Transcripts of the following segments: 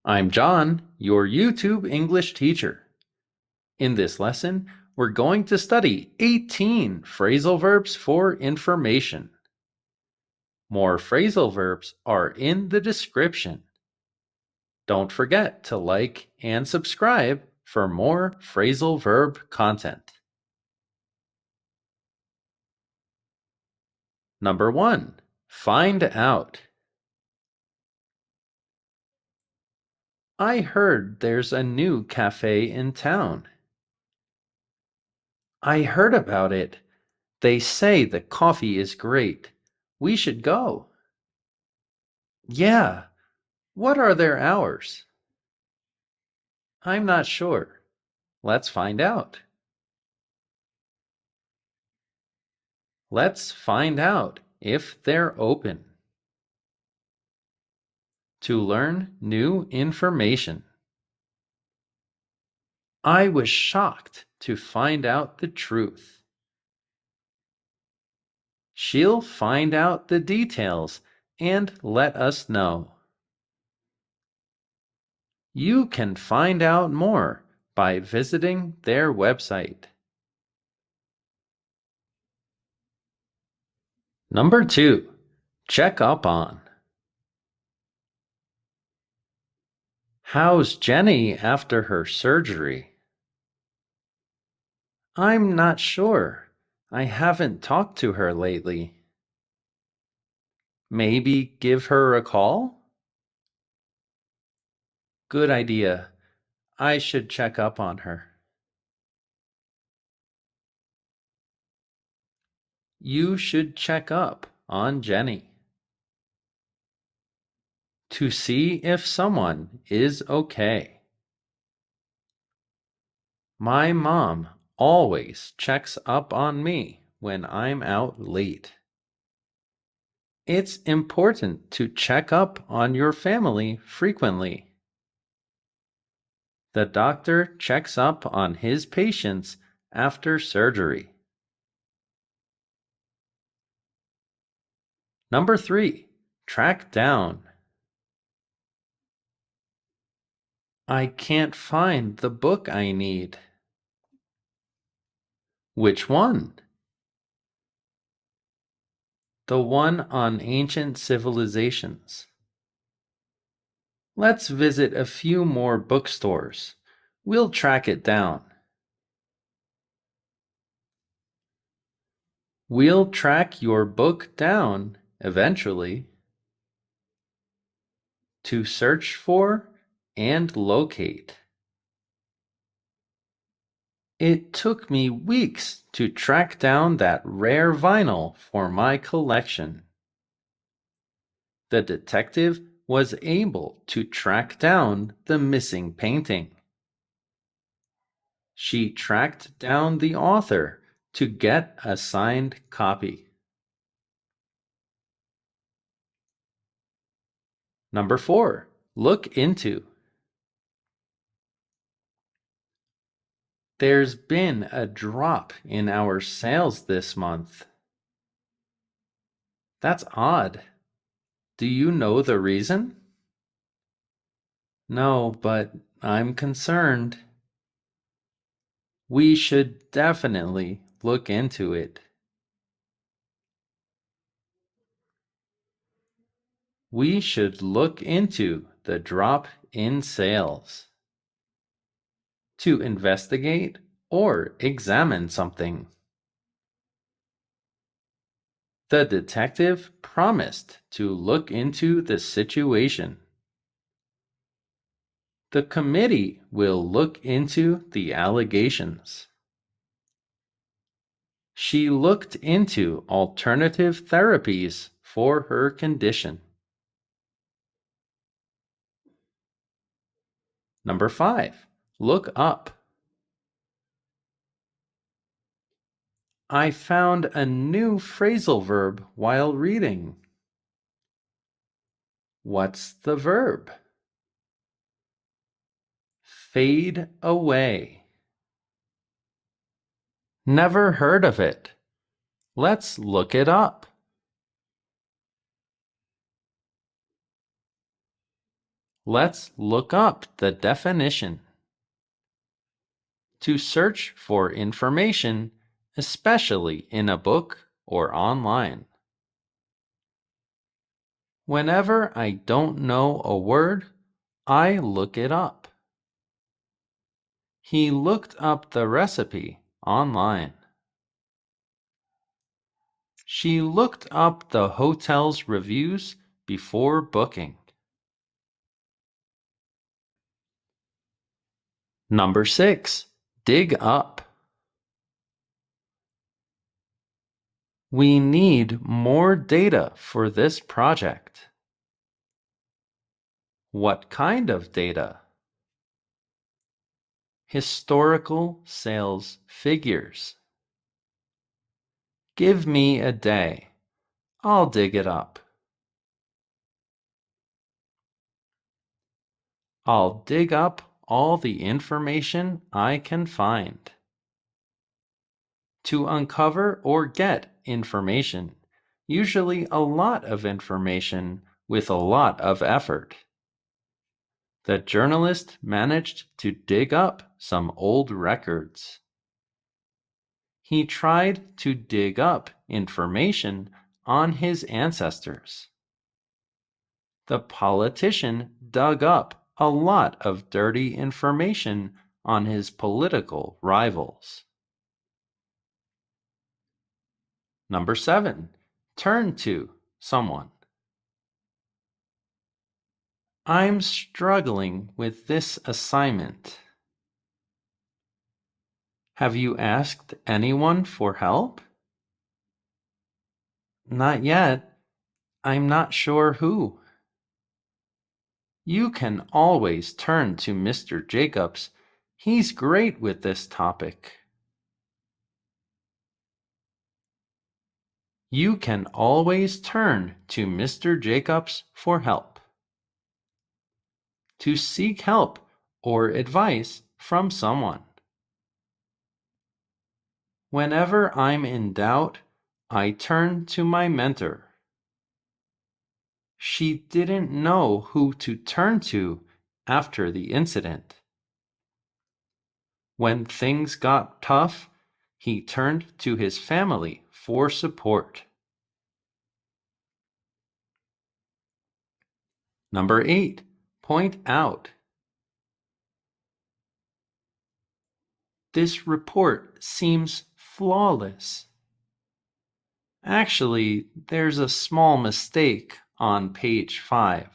I'm John, your YouTube English teacher. In this lesson, we're going to study 18 phrasal verbs for information. More phrasal verbs are in the description. Don't forget to like and subscribe for more phrasal verb content. Number 1. Find out. I heard there's a new cafe in town. I heard about it. They say the coffee is great. We should go. Yeah. What are their hours? I'm not sure. Let's find out. Let's find out if they're open. To learn new information. I was shocked to find out the truth. She'll find out the details and let us know. You can find out more by visiting their website. Number 2. Check up on. How's Jenny after her surgery? I'm not sure. I haven't talked to her lately. Maybe give her a call? Good idea. I should check up on her. You should check up on Jenny. To see if someone is okay. My mom always checks up on me when I'm out late. It's important to check up on your family frequently. The doctor checks up on his patients after surgery. Number 3. Track down. I can't find the book I need. Which one? The one on ancient civilizations. Let's visit a few more bookstores. We'll track it down. We'll track your book down eventually. To search for and locate. It took me weeks to track down that rare vinyl for my collection. The detective was able to track down the missing painting. She tracked down the author to get a signed copy. Number 4. Look into. There's been a drop in our sales this month. That's odd. Do you know the reason? No, but I'm concerned. We should definitely look into it. We should look into the drop in sales. To investigate or examine something. The detective promised to look into the situation. The committee will look into the allegations. She looked into alternative therapies for her condition. Number 5. Look up. I found a new phrasal verb while reading. What's the verb? Fade away. Never heard of it. Let's look it up. Let's look up the definition. To search for information, especially in a book or online. Whenever I don't know a word, I look it up. He looked up the recipe online. She looked up the hotel's reviews before booking. Number 6. Dig up. We need more data for this project. What kind of data? Historical sales figures. Give me a day. I'll dig it up. I'll dig up all the information I can find. To uncover or get information, usually a lot of information with a lot of effort. The journalist managed to dig up some old records. He tried to dig up information on his ancestors. The politician dug up a lot of dirty information on his political rivals. Number 7. Turn to someone. I'm struggling with this assignment. Have you asked anyone for help? Not yet. I'm not sure who. You can always turn to Mr. Jacobs. He's great with this topic. You can always turn to Mr. Jacobs for help. To seek help or advice from someone. Whenever I'm in doubt, I turn to my mentor. She didn't know who to turn to after the incident. When things got tough, he turned to his family for support. Number 8. Point out. This report seems flawless. Actually, there's a small mistake on page 5.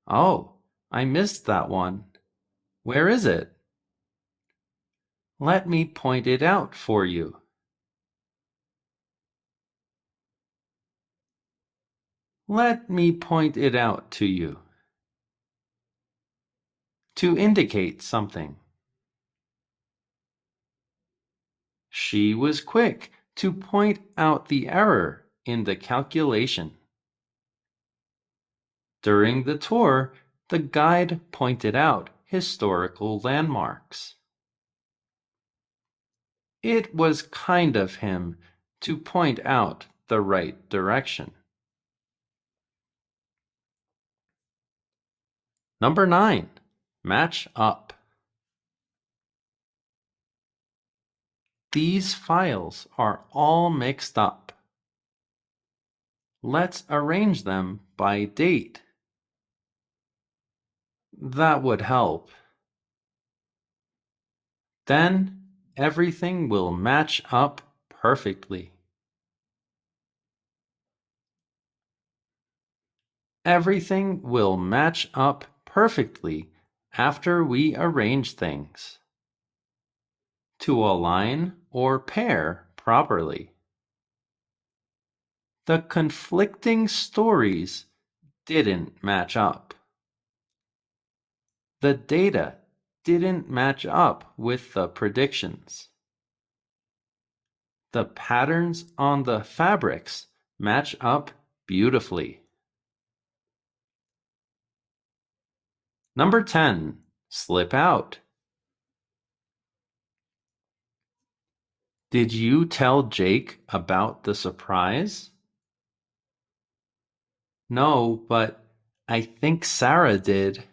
Oh, I missed that one. Where is it? Let me point it out for you. Let me point it out to you. To indicate something. She was quick to point out the error in the calculation. During the tour, the guide pointed out historical landmarks. It was kind of him to point out the right direction. Number 9. Match up. These files are all mixed up. Let's arrange them by date. That would help. Then everything will match up perfectly. Everything will match up perfectly after we arrange things. To align or pair properly. The conflicting stories didn't match up. The data didn't match up with the predictions. The patterns on the fabrics match up beautifully. Number 10. Slip out. Did you tell Jake about the surprise? No, but I think Sarah did.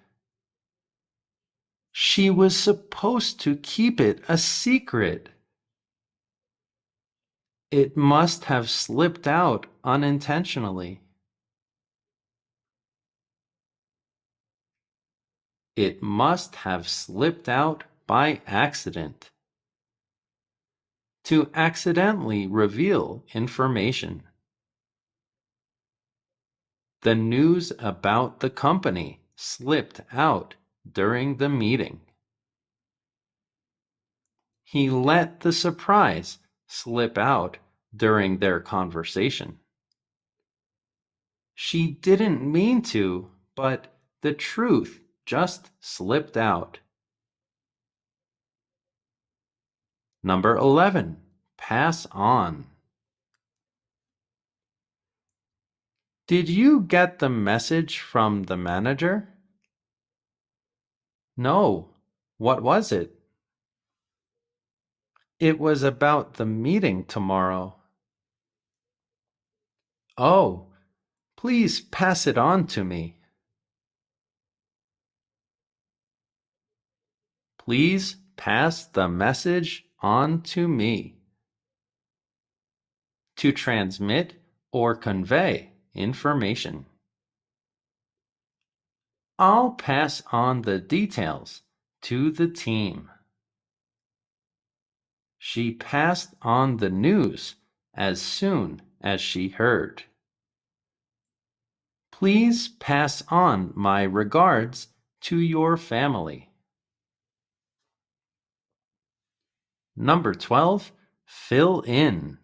She was supposed to keep it a secret. It must have slipped out unintentionally. It must have slipped out by accident. To accidentally reveal information. The news about the company slipped out during the meeting. He let the surprise slip out during their conversation. She didn't mean to, but the truth just slipped out. Number 11. Pass on. Did you get the message from the manager? No. What was it? It was about the meeting tomorrow. Oh, please pass it on to me. Please pass the message on to me. To transmit or convey information. I'll pass on the details to the team. She passed on the news as soon as she heard. Please pass on my regards to your family. Number 12. Fill in.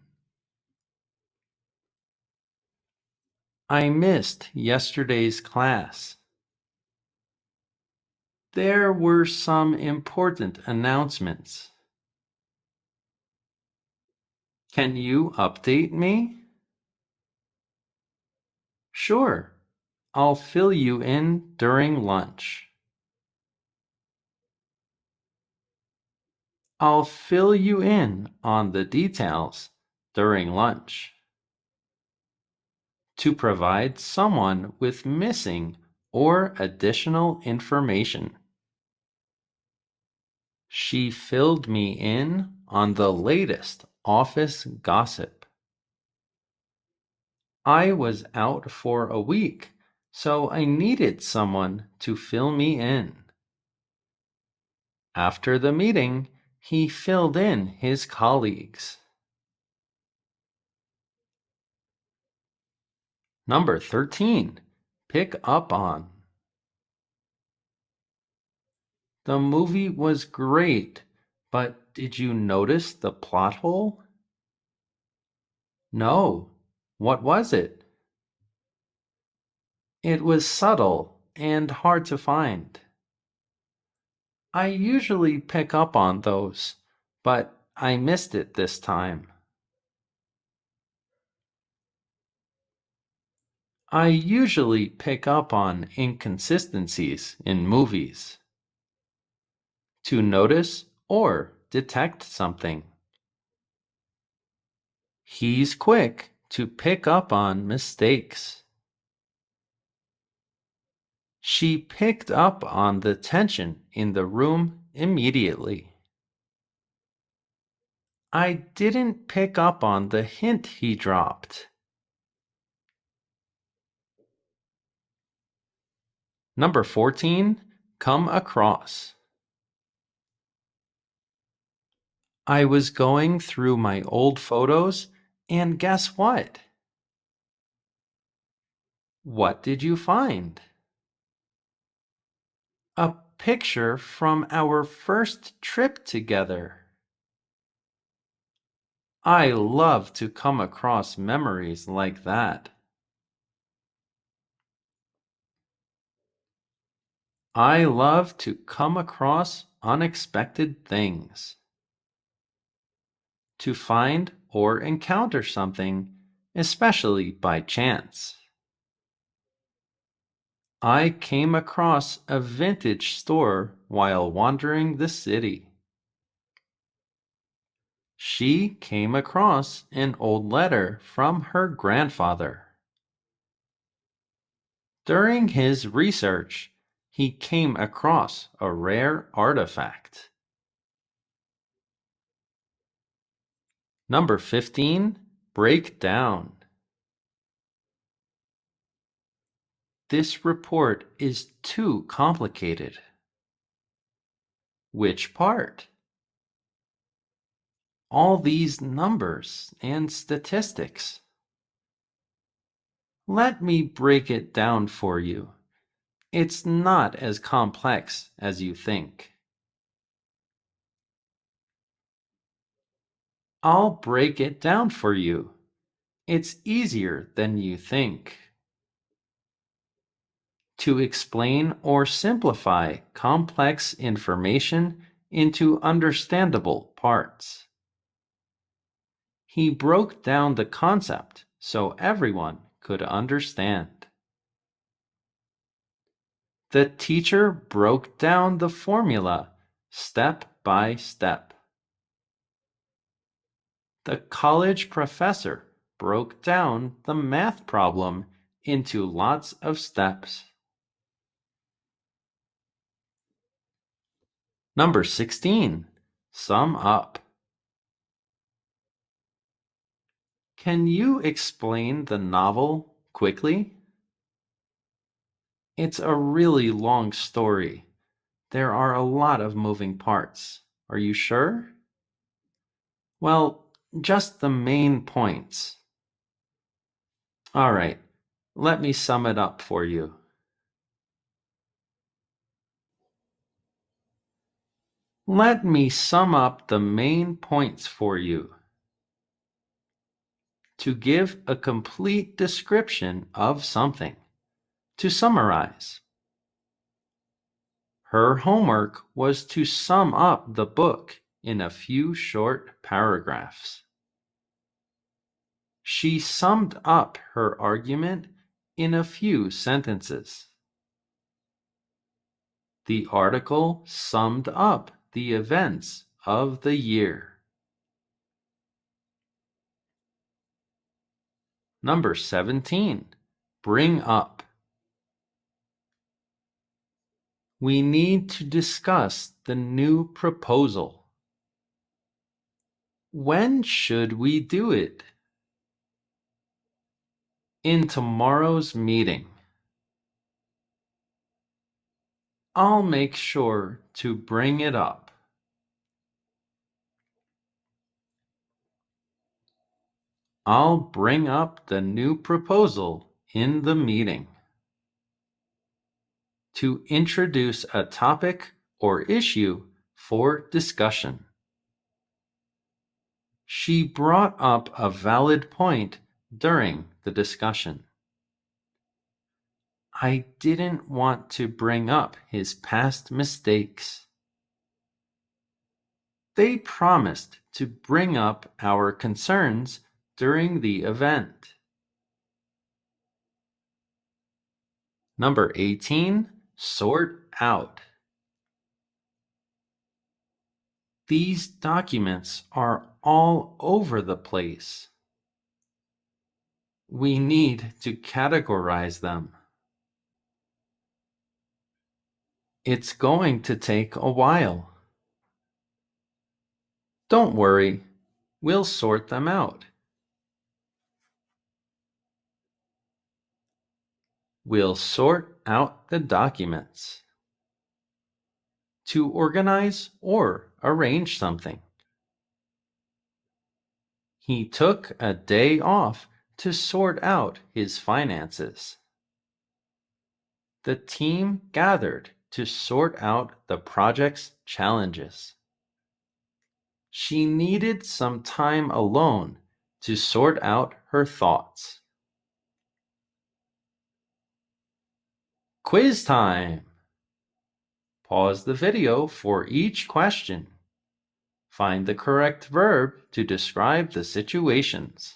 I missed yesterday's class. There were some important announcements. Can you update me? Sure. I'll fill you in during lunch. I'll fill you in on the details during lunch. To provide someone with missing or additional information. She filled me in on the latest office gossip. I was out for a week, so I needed someone to fill me in. After the meeting, he filled in his colleagues. Number 13. Pick up on. The movie was great, but did you notice the plot hole? No. What was it? It was subtle and hard to find. I usually pick up on those, but I missed it this time. I usually pick up on inconsistencies in movies. To notice or detect something. He's quick to pick up on mistakes. She picked up on the tension in the room immediately. I didn't pick up on the hint he dropped. Number 14. Come across. I was going through my old photos, and guess what? What did you find? A picture from our first trip together. I love to come across memories like that. I love to come across unexpected things. To find or encounter something, especially by chance. I came across a vintage store while wandering the city. She came across an old letter from her grandfather. During his research, he came across a rare artifact. Number 15, break down. This report is too complicated. Which part? All these numbers and statistics. Let me break it down for you. It's not as complex as you think. I'll break it down for you. It's easier than you think. To explain or simplify complex information into understandable parts. He broke down the concept so everyone could understand. The teacher broke down the formula step by step. The college professor broke down the math problem into lots of steps. Number 16. Sum up. Can you explain the novel quickly? It's a really long story. There are a lot of moving parts. Are you sure? Well, just the main points. All right, let me sum it up for you. Let me sum up the main points for you. To give a complete description of something. To summarize. Her homework was to sum up the book in a few short paragraphs. She summed up her argument in a few sentences. The article summed up the events of the year. Number 17. Bring up. We need to discuss the new proposal. When should we do it? In tomorrow's meeting. I'll make sure to bring it up. I'll bring up the new proposal in the meeting. To introduce a topic or issue for discussion. She brought up a valid point during the discussion. I didn't want to bring up his past mistakes. They promised to bring up our concerns during the event. Number 18, sort out. These documents are all over the place. We need to categorize them. It's going to take a while. Don't worry, we'll sort them out. We'll sort out the documents. To organize or arrange something. He took a day off to sort out his finances. The team gathered to sort out the project's challenges. She needed some time alone to sort out her thoughts. Quiz time! Pause the video for each question. Find the correct verb to describe the situations.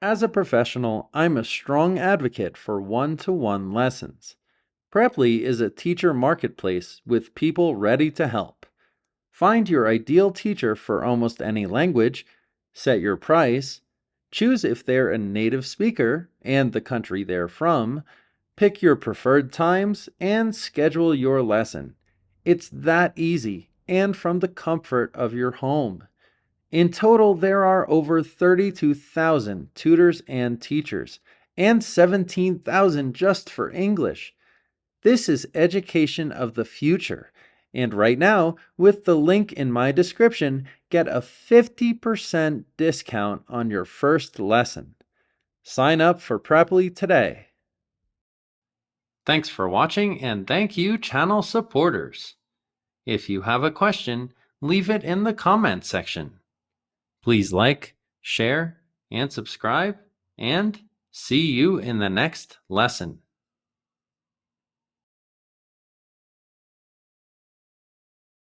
As a professional, I'm a strong advocate for one-to-one lessons. Preply is a teacher marketplace with people ready to help. Find your ideal teacher for almost any language, set your price, choose if they're a native speaker and the country they're from, pick your preferred times, and schedule your lesson. It's that easy and from the comfort of your home. In total, there are over 32,000 tutors and teachers, and 17,000 just for English. This is education of the future. And right now, with the link in my description, get a 50% discount on your first lesson. Sign up for Preply today. Thanks for watching, and thank you, channel supporters. If you have a question, leave it in the comment section. Please like, share, and subscribe, and see you in the next lesson.